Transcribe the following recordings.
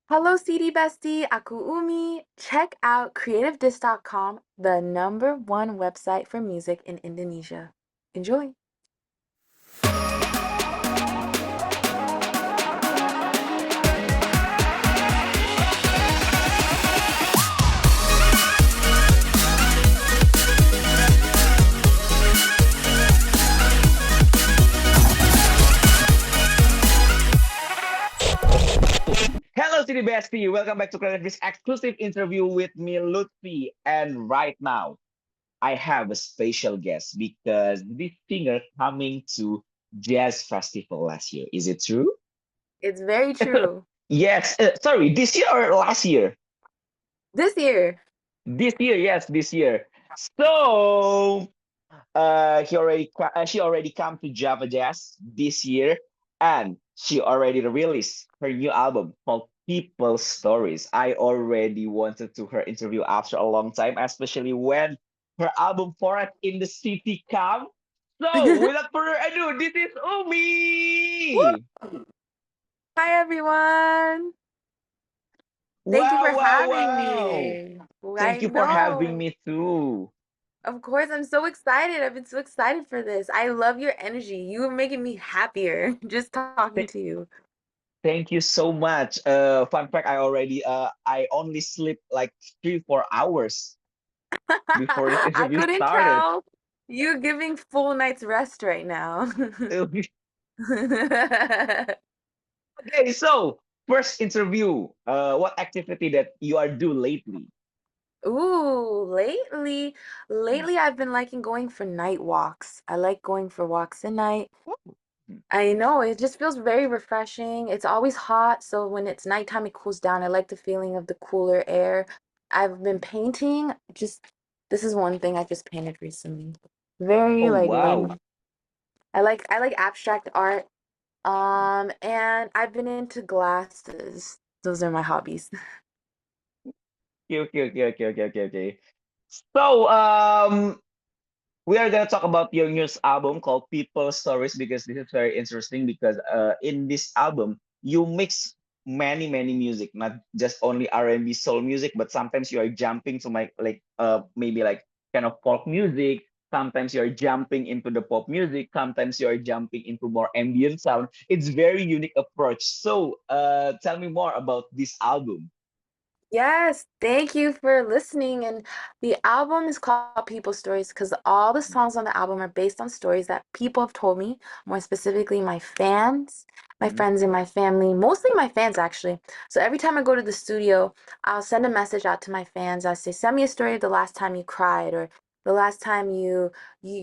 Halo CD Bestie, aku Umi. Check out CreativeDisc.com, the #1 website for music in Indonesia. Enjoy! Hello, City Bestie. Welcome back to CreativeDisc exclusive interview with me, Luthfi. And right now, I have a special guest because this singer coming to Jazz Festival last year. Is it true? It's very true. Yes. Sorry, this year or last year? This year. This year, yes, this year. So, she already come to Java Jazz this year, and she already released her new album called People Stories. I already wanted to her interview after a long time, especially when her album Forest in the City come. So without further ado, this is Umi. Woo! Hi everyone. Thank you for Wow, wow, having wow. me. Thank I you for having know. me too. Of course, I'm so excited. I've been so excited for this. I love your energy. You are making me happier just talking Th- to you. Thank you so much. Fun fact, I only sleep like 3 4 hours before this I interview couldn't started. tell. You're giving full night's rest right now. Okay, so first interview. What activity that you are do lately? Ooh, lately I've been liking going for night walks. I like going for walks at night. Mm. I know it just feels very refreshing. It's always hot, so when it's nighttime, it cools down. I like the feeling of the cooler air. I've been painting. Just this is one thing I just painted recently. Very Oh like wow. lame. I like abstract art. And I've been into glasses. Those are my hobbies. Okay. So we are gonna talk about your newest album called People Stories because this is very interesting because in this album you mix many music, not just only R&B soul music, but sometimes you are jumping to maybe like kind of folk music. Sometimes you are jumping into the pop music. Sometimes you are jumping into more ambient sound. It's very unique approach. So tell me more about this album. Yes, thank you for listening. And the album is called People Stories because all the songs on the album are based on stories that people have told me, more specifically my fans, my Mhm. friends, and my family, mostly my fans actually. So every time I go to the studio, I'll send a message out to my fans. I say, send me a story of the last time you cried or the last time your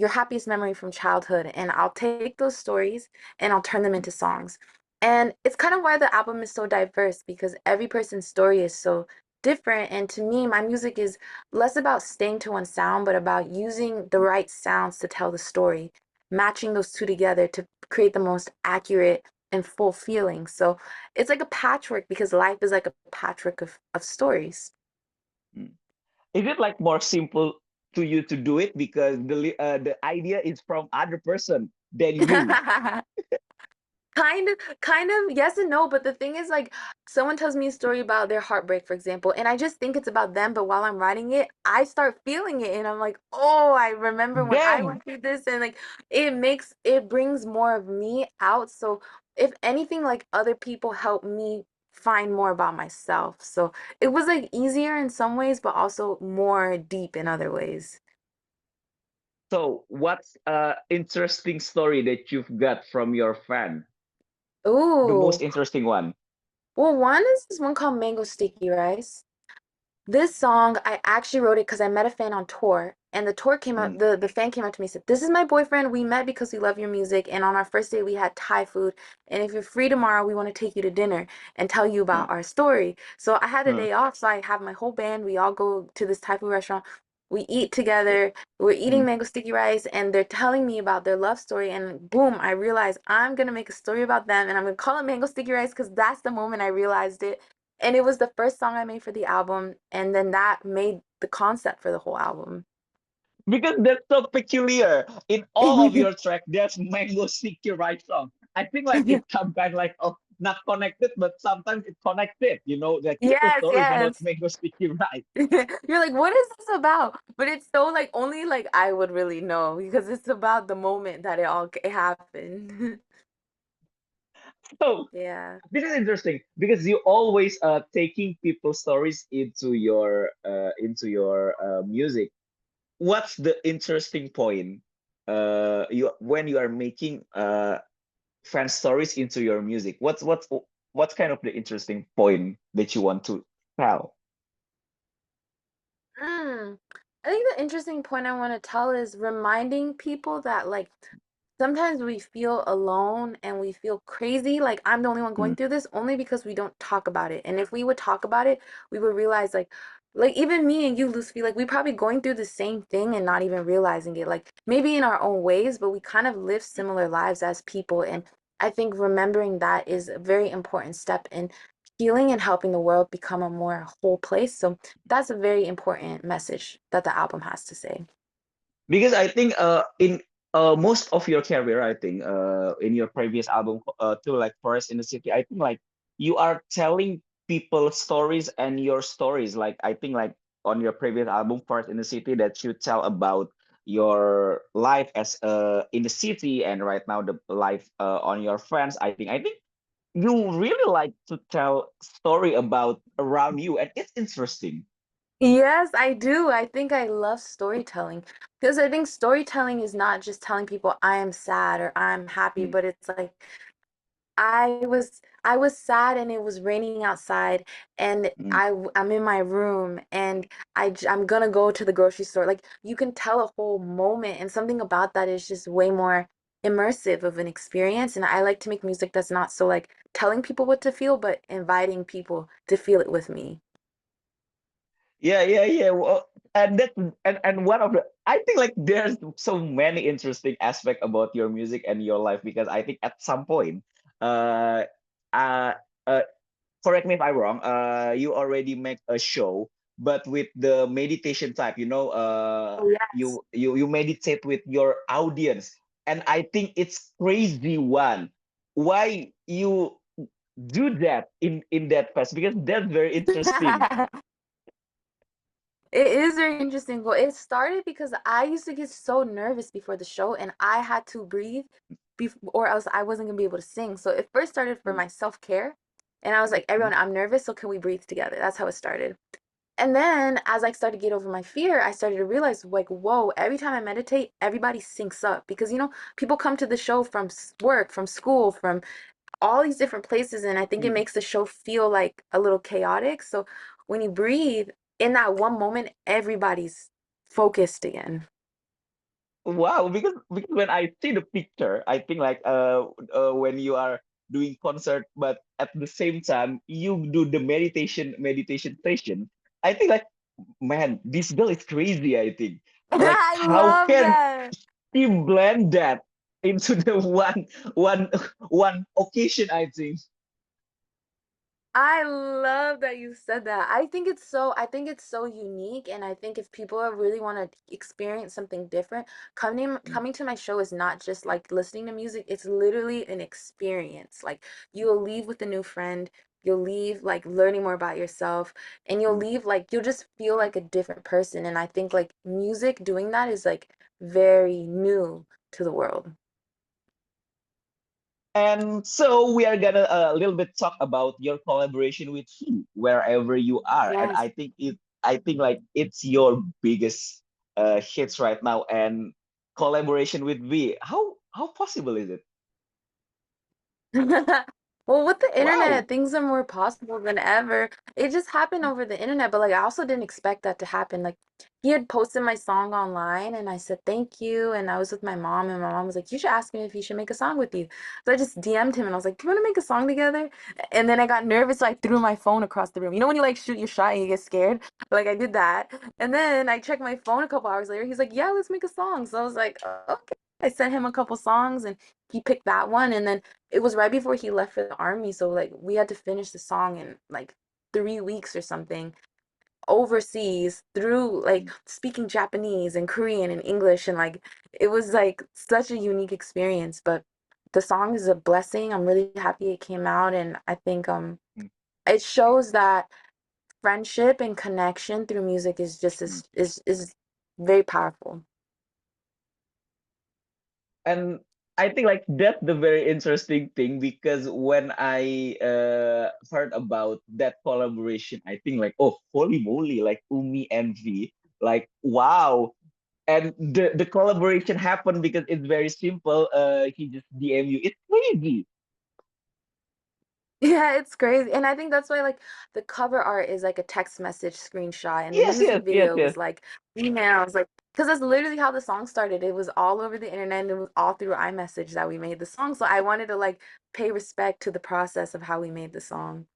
happiest memory from childhood. And I'll take those stories and I'll turn them into songs. And it's kind of why the album is so diverse because every person's story is so different. And to me, my music is less about staying to one sound, but about using the right sounds to tell the story, matching those two together to create the most accurate and full feeling. So it's like a patchwork because life is like a patchwork of stories. Mm. Is it like more simple to you to do it because the idea is from other person than you? Kind of, yes and no, but the thing is like someone tells me a story about their heartbreak, for example, and I just think it's about them, but while I'm writing it, I start feeling it and I'm like, "Oh, I remember when I Damn. went through this," and like it brings more of me out. So if anything, like other people help me find more about myself. So it was like easier in some ways, but also more deep in other ways. So what's interesting story that you've got from your fan? The most Ooh. interesting one. Well, one is this one called Mango Sticky Rice. This song, I actually wrote it because I met a fan on tour, and the tour came up. Mm, The fan came up to me and said, "This is my boyfriend. We met because we love your music, and on our first date we had Thai food. And if you're free tomorrow, we want to take you to dinner and tell you mm, about our story." So I had a mm, day off, so I have my whole band. We all go to this Thai food restaurant. We eat eh, together. We're eating mm. mango sticky rice, and they're telling me about their love story. And boom, I realized I'm gonna make a story about them, and I'm gonna call it mango sticky rice because that's the moment I realized it, and it was the first song I made for the album, and then that made the concept for the whole album. Because that's so peculiar. In all of your track, there's mango sticky right song. I think like it's some kind like of not connected, but sometimes it connected. Like people Yes, stories about yes. mango sticky rice. You're like, what is this about? But it's so like only like I would really know because it's about the moment that it happened. So Yeah. this is interesting because you always taking people's stories into your music. What's the interesting point you when you are making fan stories into your music? What's kind of the interesting point that you want to tell? Mm. I think the interesting point I want to tell is reminding people that like sometimes we feel alone and we feel crazy, like I'm the only one going Mm. through this only because we don't talk about it. And if we would talk about it, we would realize like even me and you, Lucy, like we probably going through the same thing and not even realizing it. Like maybe in our own ways, but we kind of live similar lives as people. And I think remembering that is a very important step in healing and helping the world become a more whole place. So that's a very important message that the album has to say. Because I think in most of your career, I think in your previous album to like Forest in the City, I think like you are telling people stories and your stories. Like I think like on your previous album, Forest in the City, that you tell about your life as in the city, and right now the life on your friends. I think you really like to tell story about around you, and it's interesting. Yes, I do. I think I love storytelling because I think storytelling is not just telling people I am sad or I'm happy, Mm, but it's like I was sad and it was raining outside and mm. I'm in my room and I'm gonna go to the grocery store. Like you can tell a whole moment and something about that is just way more immersive of an experience. And I like to make music that's not so like telling people what to feel, but inviting people to feel it with me. Yeah, yeah, yeah. Well, and that and one of the I think like there's so many interesting aspect about your music and your life because I think at some point, uh, uh, uh correct me if I'm wrong. You already make a show, but with the meditation type. Oh yes. You meditate with your audience, and I think it's crazy one. Why you do that in that fest? Because that's very interesting. It is very interesting. Well, it started because I used to get so nervous before the show and I had to breathe or else I wasn't gonna be able to sing. So it first started for my self-care. And I was like, everyone, I'm nervous, so can we breathe together? That's how it started. And then as I started to get over my fear, I started to realize like, whoa, every time I meditate, everybody syncs up because people come to the show from work, from school, from all these different places and I think it Mm. makes the show feel like a little chaotic. So when you breathe in that one moment, everybody's focused again. Wow, because when I see the picture, I think like when you are doing concert, but at the same time you do the meditation session. I think like, man, this girl is crazy. I think like I how love can that. she blend that into the one occasion? I think. I love that you said that. I think it's so unique and I think if people really want to experience something different, Mm, coming to my show is not just like listening to music, it's literally an experience. Like you'll leave with a new friend, you'll leave like learning more about yourself and you'll mm. leave like you'll just feel like a different person and I think like music doing that is like very new to the world. And so we are gonna a little bit talk about your collaboration with him wherever you are. And Yes. I think like it's your biggest hits right now and collaboration with V. How possible is it? Well, with the Wow. internet, things are more possible than ever. It just happened over the internet, but like I also didn't expect that to happen. Like he had posted my song online and I said thank you and I was with my mom and my mom was like, "You should ask him if he should make a song with you." So I just DM'd him and I was like, "Do you want to make a song together?" And then I got nervous, so I threw my phone across the room. You know when you like shoot your shot and you get scared? Like I did that. And then I checked my phone a couple hours later. He's like, "Yeah, let's make a song." So I was like, "Okay." I sent him a couple songs and he picked that one and then it was right before he left for the army, so like we had to finish the song in like 3 weeks or something overseas through like speaking Japanese and Korean and English and like it was like such a unique experience. But the song is a blessing. I'm really happy it came out, and I think mm, it shows that friendship and connection through music is just mm. is very powerful. And I think like that's the very interesting thing because when I heard about that collaboration, I think like, oh, holy moly, like Umi and V, like wow. And the collaboration happened because it's very simple. He just DM you. It's crazy. Yeah, it's crazy. And I think that's why like the cover art is like a text message screenshot and the Yes, music yes, yes, video yes. was like emails, like because that's literally how the song started. It was all over the internet and it was all through iMessage that we made the song. So I wanted to like pay respect to the process of how we made the song.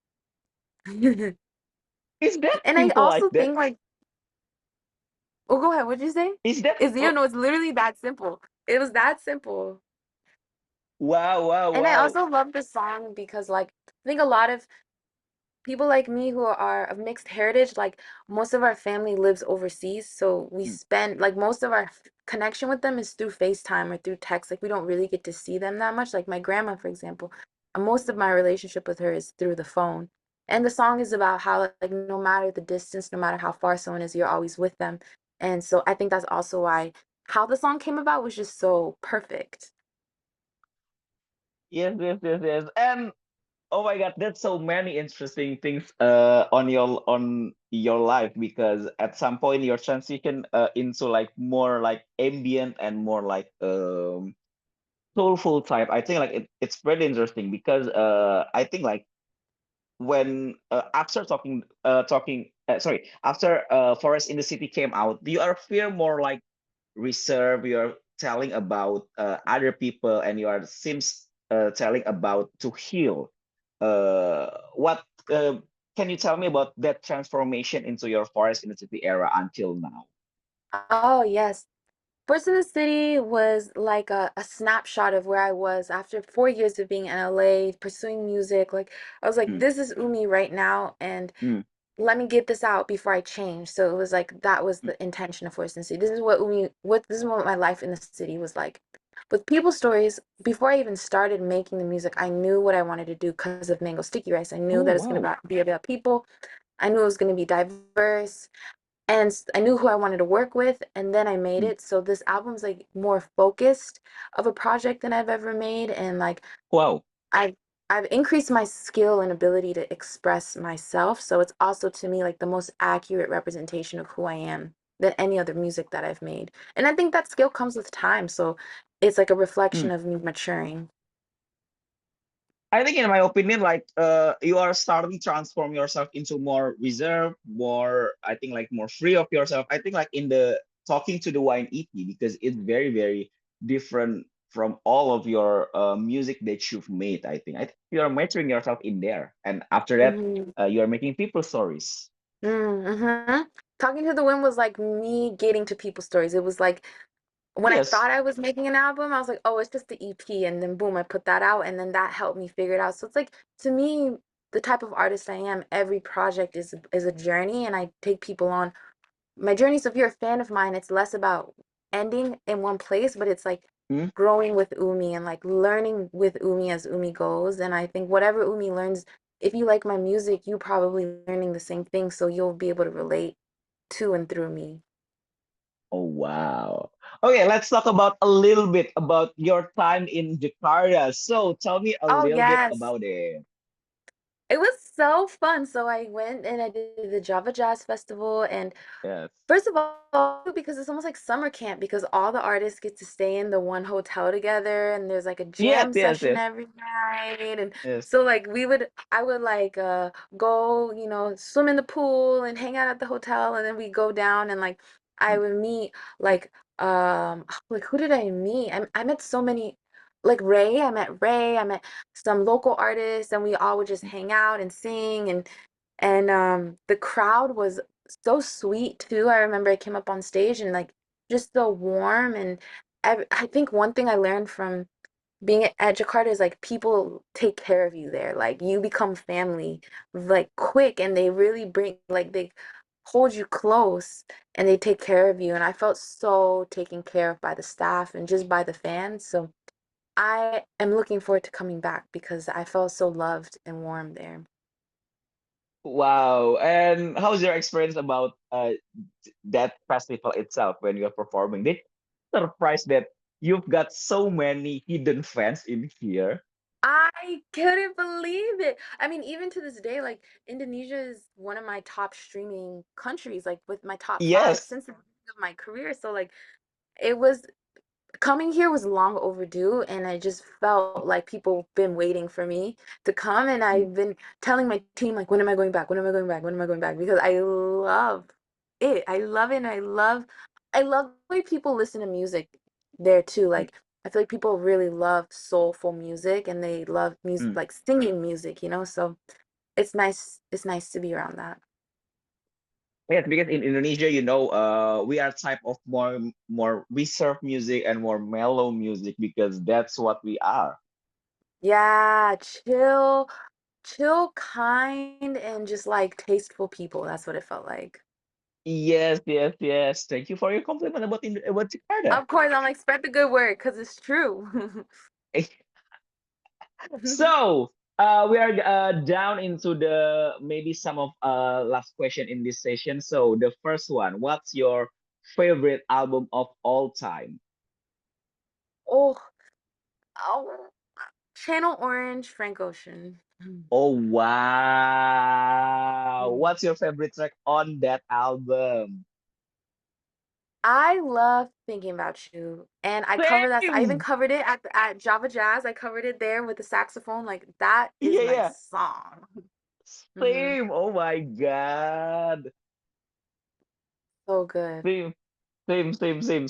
Is that And I simple like also that? think like, oh, go ahead, what'd you say? Is that It's, you oh, know, it's literally that simple. It was that simple. wow, wow, And I wow. also love the song because like I think a lot of people like me who are of mixed heritage, like most of our family lives overseas, so we Mm, spend like most of our connection with them is through FaceTime or through text. Like we don't really get to see them that much. Like my grandma, for example, most of my relationship with her is through the phone. And the song is about how like no matter the distance, no matter how far someone is, you're always with them. And so I think that's also why how the song came about was just so perfect. yes, yes, yes, yes. And oh my God, there's so many interesting things on your life because at some point your transition into like more like ambient and more like soulful type. I think like it's pretty interesting because I think like when after talking after Forest in the City came out, you are feel more like reserved. You're telling about other people and you are seems telling about to heal. What can you tell me about that transformation into your Forest in the City era until now? Oh, yes. First in the City was like a snapshot of where I was after 4 years of being in LA, pursuing music. Like I was like, Mm, this is Umi right now, and mm, let me get this out before I change. So it was like that was mm, the intention of Forest in the City. This is what Umi, what this is what my life in the city was like. With People Stories, before I even started making the music, I knew what I wanted to do because of Mango Sticky Rice. I oh knew that it's wow. gonna be about people. I knew it was gonna be diverse and I knew who I wanted to work with, and then I made Mm, it. So this album's like more focused of a project than I've ever made, and like wow. I've I've increased my skill and ability to express myself. So it's also to me like the most accurate representation of who I am than any other music that I've made. And I think that skill comes with time. So it's like a reflection Mm. of me maturing. I think, in my opinion, like you are starting to transform yourself into more reserved, more I think like more free of yourself. I think like in the talking to the wine EP because it's very very different from all of your music that you've made. I think you are maturing yourself in there, and after that, Mm-hmm. you are making people stories. Mm-hmm. Talking to the Wind was like me getting to People Stories. It was like when I Yes. thought I was making an album, I was like, oh, it's just the EP. And then boom, I put that out. And then that helped me figure it out. So it's like, to me, the type of artist I am, every project is a journey. And I take people on my journey. So if you're a fan of mine, it's less about ending in one place, but it's like Hmm? growing with Umi and like learning with Umi as Umi goes. And I think whatever Umi learns, if you like my music, you probably learning the same thing. So you'll be able to relate to and through me. Oh wow. Okay, let's talk about a little bit about your time in Jakarta. So tell me a Oh, little bit yes. about it. It was so fun. So I went and I did the Java Jazz Festival. And Yes. first of all, because it's almost like summer camp because all the artists get to stay in the one hotel together and there's like a Yes, jam yes, session yes, every night. And yes. so like I would like go, swim in the pool and hang out at the hotel and then we go down and like I Mm, would meet like like who did I meet? I met so many like Ray, I met some local artists and we all would just mm, hang out and sing and the crowd was so sweet too. I remember I came up on stage and like just so warm and I think one thing I learned from being at Jakarta is like people take care of you there. Like you become family like quick and they really bring like they hold you close and they take care of you and I felt so taken care of by the staff and just by the fans. So I am looking forward to coming back because I felt so loved and warm there. Wow. And how's your experience about that festival itself when you're performing? Did you surprised that you've got so many hidden fans in here? I couldn't believe it. I mean, even to this day, like Indonesia is one of my top streaming countries, like with my top five Yes. since the beginning of my career. So like it was coming here was long overdue, and I just felt like people been waiting for me to come, and Mm, I've been telling my team like, when am I going back? When am I going back? When am I going back? Because I love it. I love it, and I love the way people listen to music there too. mm, Like I feel like people really love soulful music, and they love music mm. like singing music, you know? So it's nice to be around that. Yes, because in Indonesia, we are type of more reserved music and more mellow music because that's what we are. Yeah, chill, kind, and just like tasteful people. That's what it felt like. Yes, yes, yes. Thank you for your compliment about Jakarta. Of course, I'm like, spread the good word because it's true. So, we are down into the maybe some of last question in this session. So, the first one, what's your favorite album of all time? Oh, oh, Channel Orange, Frank Ocean. Oh, wow. Mm. What's your favorite track on that album? I love thinking about you, and I cover that. I even Same. covered it at Java Jazz. I covered it there with the saxophone. Like that is Yeah, my yeah. song. Hmm. Same. Oh my God. So good. Same, same.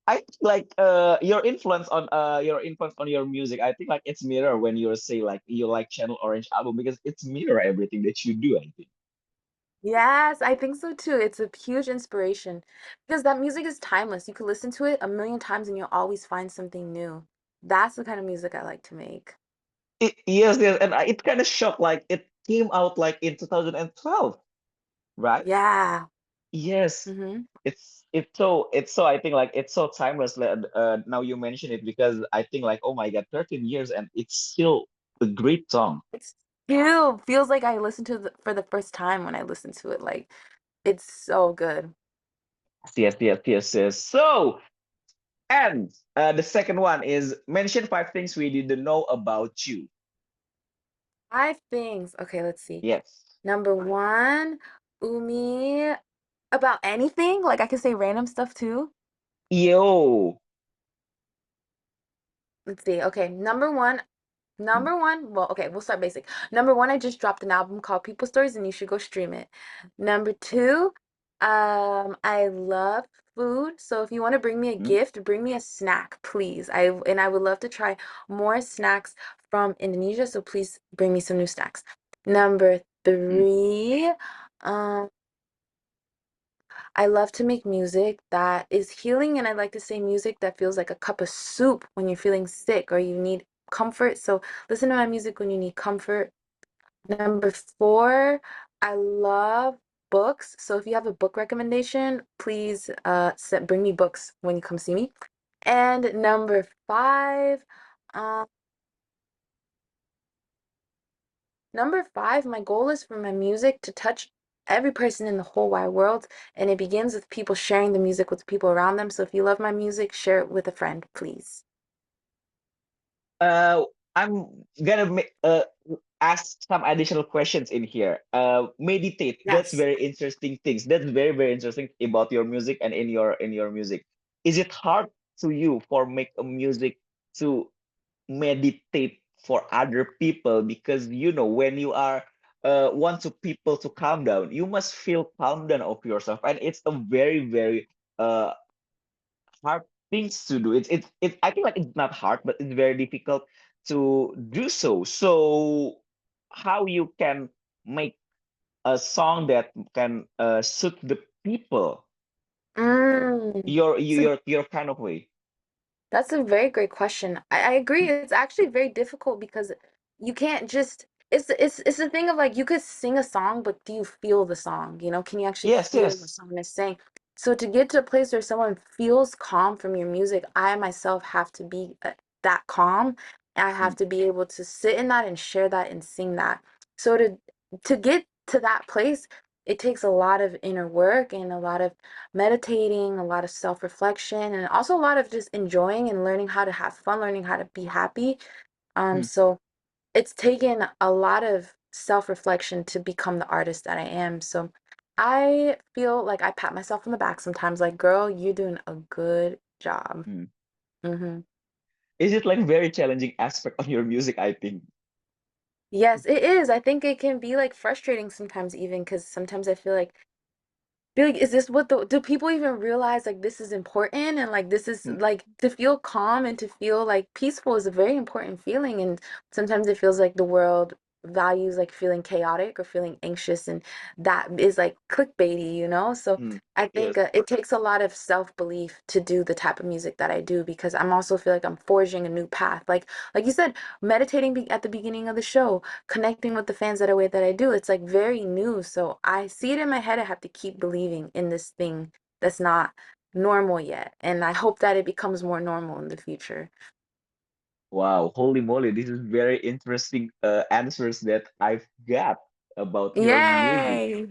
I think like your influence on your music. I think like it's mirror when you say like you like Channel Orange album because it's mirror everything that you do, I think. Yes, I think so too. It's a huge inspiration because that music is timeless. You could listen to it a million times and you'll always find something new. That's the kind of music I like to make. Yes, yes, and it kind of shocked like it came out like in 2012, right? Yeah. Yes. Mm-hmm. It's so I think like it's so timeless now you mention it because I think like oh my God, 13 years and it's still a great song. It's still feels like I listened to for the first time when I listened to it. Like it's so good. Yes, yes, yes, yes. So, and the second one is mention five things we didn't know about you. Five things. Okay, let's see. Yes. Number one, Umi about anything. Like I can say random stuff too. Yo. Let's see. Okay, number one. Mm, Number one, well, okay, we'll start basic. Number one, I just dropped an album called People Stories, and you should go stream it. Number two, I love food. So if you want to bring me a mm, gift, bring me a snack, please. I would love to try more snacks from Indonesia, so please bring me some new snacks. Number mm. three, um, I love to make music that is healing, and I like to say music that feels like a cup of soup when you're feeling sick or you need comfort. So listen to my music when you need comfort. Number four, I love books. So if you have a book recommendation, please bring me books when you come see me. And number five, um, my goal is for my music to touch every person in the whole wide world, and it begins with people sharing the music with people around them. So if you love my music, share it with a friend, please. Uh, I'm gonna ask some additional questions in here. Meditate. That's Yes. very interesting things. That's very, very interesting about your music and in your music. Is it hard to you for make a music to meditate for other people because when you are want to people to calm down you must feel calm down of yourself and it's a very very uh hard things to do it's I think like it's not hard but it's very difficult to do so how you can make a song that can suit the people Mm. your kind of way. That's a very great question. I agree. It's actually very difficult because you can't just it's the thing of like you could sing a song, but do you feel the song? You know, can you actually Yes, feel what yes. someone is saying? So to get to a place where someone feels calm from your music, I myself have to be that calm. I mm, have to be able to sit in that and share that and sing that. So to get to that place, it takes a lot of inner work and a lot of meditating, a lot of self-reflection, and also a lot of just enjoying and learning how to have fun, learning how to be happy. mm, So it's taken a lot of self-reflection to become the artist that I am. So I feel like I pat myself on the back sometimes, like, girl, you're doing a good job. mm. Hmm. Is it like very challenging aspect of your music, I think? Yes, it is. I think it can be like frustrating sometimes, even because sometimes I feel like, is this what do people even realize like this is important and like this is Mm, like to feel calm and to feel like peaceful is a very important feeling, and sometimes it feels like the world values like feeling chaotic or feeling anxious, and that is like clickbaity, so mm. I think Yes. it takes a lot of self-belief to do the type of music that I do, because I'm also feel like I'm forging a new path, like you said, meditating at the beginning of the show, connecting with the fans that way that I do. It's like very new. So I see it in my head. I have to keep believing in this thing that's not normal yet. And I hope that it becomes more normal in the future. Wow, holy moly, this is very interesting answers that I've got about your music. Yay!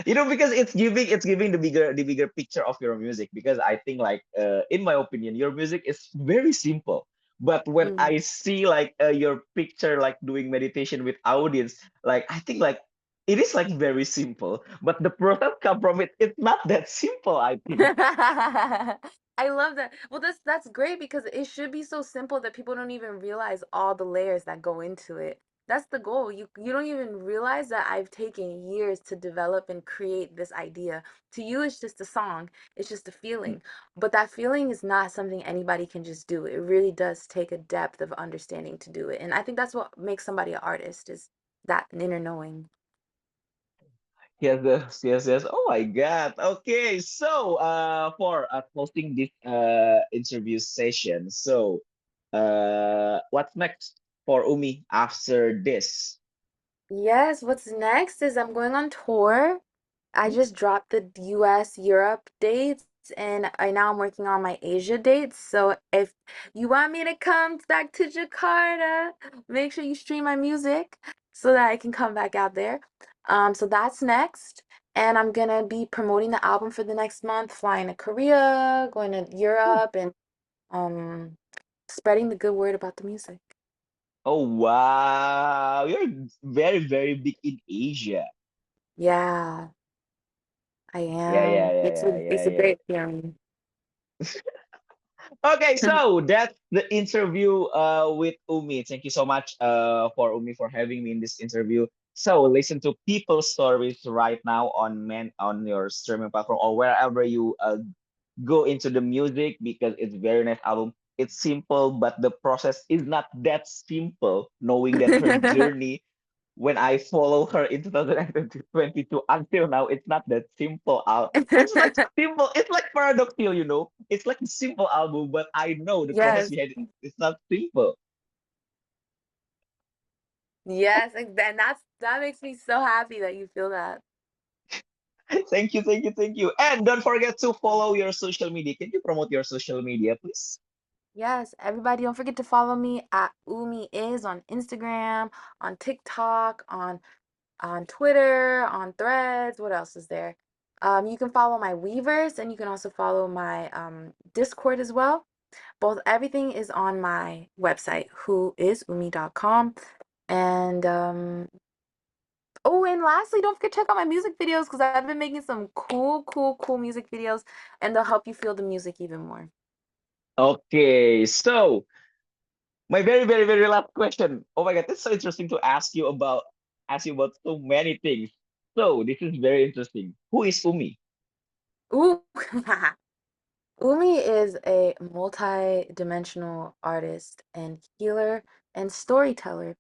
Because it's giving the bigger picture of your music, because I think like in my opinion your music is very simple, but when Mm. I see like your picture like doing meditation with audience, like I think like it is like very simple, but the process come from it, it's not that simple, I think. I love that. Well, that's great because it should be so simple that people don't even realize all the layers that go into it. That's the goal. You don't even realize that I've taken years to develop and create this idea. To you, it's just a song. It's just a feeling. But that feeling is not something anybody can just do. It really does take a depth of understanding to do it. And I think that's what makes somebody an artist, is that inner knowing. Yes, yes, yes, yes. Oh my God. Okay, so for closing this interview session, so what's next for Umi after this? Yes, what's next is I'm going on tour. I Hmm? just dropped the US, Europe dates, and I now I'm working on my Asia dates. So if you want me to come back to Jakarta, make sure you stream my music so that I can come back out there. So that's next. And I'm gonna be promoting the album for the next month, flying to Korea, going to Hmm. Europe, and um spreading the good word about the music. Oh wow, you're very, very big in Asia. Yeah, I Yeah, yeah, am. yeah, It's yeah, a yeah, it's a yeah. great feeling. Okay, so that's the interview with Umi. Thank you so much for Umi for having me in this interview. So listen to people's stories right now on your streaming platform or wherever you go into the music, because it's very nice album. It's simple, but the process is not that simple. Knowing that her journey, when I follow her in 2022 until now, it's not that simple. It's like simple. It's like paradoxical. It's like a simple album, but I know the process Yes. behind it. It's not simple. Yes, and that makes me so happy that you feel that. Thank you, thank you, thank you. And don't forget to follow your social media. Can you promote your social media, please? Yes, everybody don't forget to follow me at Umi is on Instagram, on TikTok, on Twitter, on Threads. What else is there? You can follow my Weavers, and you can also follow my Discord as well. Both everything is on my website, whoisumi.com. And oh, and lastly, don't forget to check out my music videos, because I've been making some cool, cool, cool music videos, and they'll help you feel the music even more. Okay, so my very, very, very last question. Oh my God, it's so interesting to ask you about so many things. So this is very interesting. Who is Umi? Ooh, Umi is a multi-dimensional artist and healer and storyteller.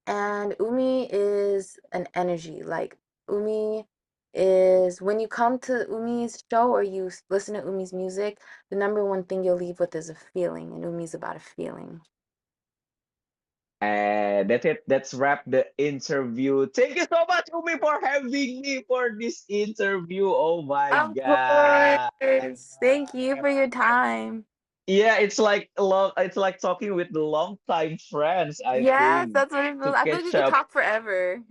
And Umi is an energy. Like, Umi is, when you come to Umi's show or you listen to Umi's music, the number one thing you'll leave with is a feeling, and Umi's about a feeling. And that's it. That's wrap the interview. Thank you so much, Umi, for having me for this interview. Oh my Of God. course. Thank you for your time. Yeah, it's like it's like talking with the longtime friends, I Yes, think, that's what it to feels. I feel like we catch could up. talk forever.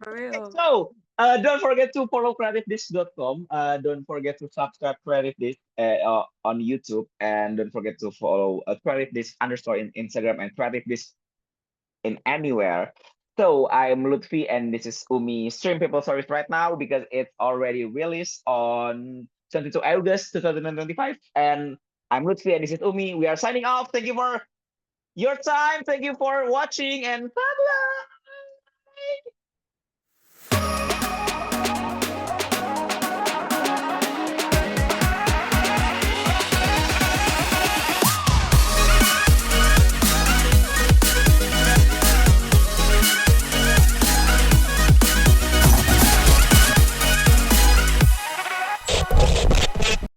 For real. So, don't forget to follow creativedisc.com. Don't forget to subscribe CreativeDisc on YouTube, and don't forget to follow CreativeDisc underscore in Instagram and CreativeDisc in anywhere. So, I'm Luthfi, and this is Umi Stream People Stories right now because it's already released on 22 August 2025. And I'm Luthfi, and this is Umi. We are signing off. Thank you for your time. Thank you for watching, and bye bye.